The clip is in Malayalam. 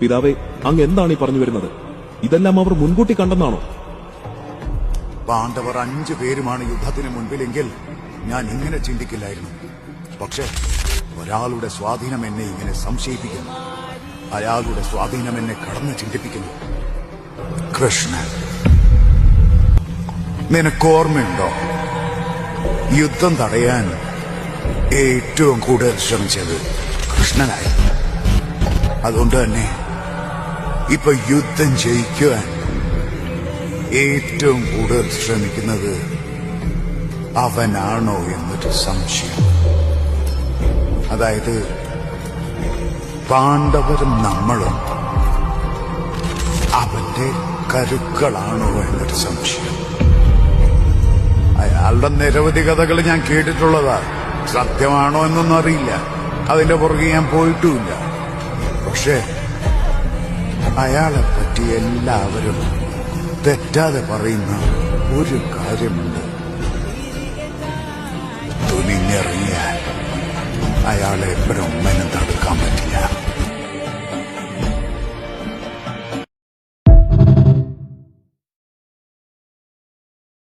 പിതാവേ, അങ്ങ് എന്താണ് ഈ പറഞ്ഞു വരുന്നത്? ഇതെല്ലാം അവർ മുൻകൂട്ടി കണ്ടെന്നാണോ? പാണ്ഡവർ 5 പേരുമാണ് യുദ്ധത്തിന് മുൻപിലെങ്കിൽ ഞാൻ ഇങ്ങനെ ചിന്തിക്കില്ലായിരുന്നു. പക്ഷെ ഒരാളുടെ സ്വാധീനം എന്നെ ഇങ്ങനെ സംശയിപ്പിക്കുന്നു. അയാളുടെ സ്വാധീനം എന്നെ കടന്ന് ചിന്തിപ്പിക്കുന്നു. കൃഷ്ണൻ, നിനക്കോർമ്മയുണ്ടോ യുദ്ധം തടയാൻ ഏറ്റവും കൂടുതൽ ശ്രമിച്ചത് കൃഷ്ണനായിരുന്നു? അതുകൊണ്ട് തന്നെ ഇപ്പൊ യുദ്ധം ജയിക്കുവാൻ ഏറ്റവും കൂടുതൽ ശ്രമിക്കുന്നത് അവനാണോ എന്നൊരു സംശയം. അതായത് പാണ്ഡവരും നമ്മളും അവന്റെ കരുക്കളാണോ എന്നൊരു സംശയം. അയാളുടെ നിരവധി കഥകൾ ഞാൻ കേട്ടിട്ടുള്ളതാ. സത്യമാണോ എന്നൊന്നും അറിയില്ല. അതിന്റെ പുറകെ ഞാൻ പോയിട്ടുമില്ല. പക്ഷെ അയാളെ പറ്റി എല്ലാവരും തെറ്റാതെ പറയുന്ന ഒരു കാര്യമുണ്ട്. തുനിഞ്ഞിറങ്ങിയാൽ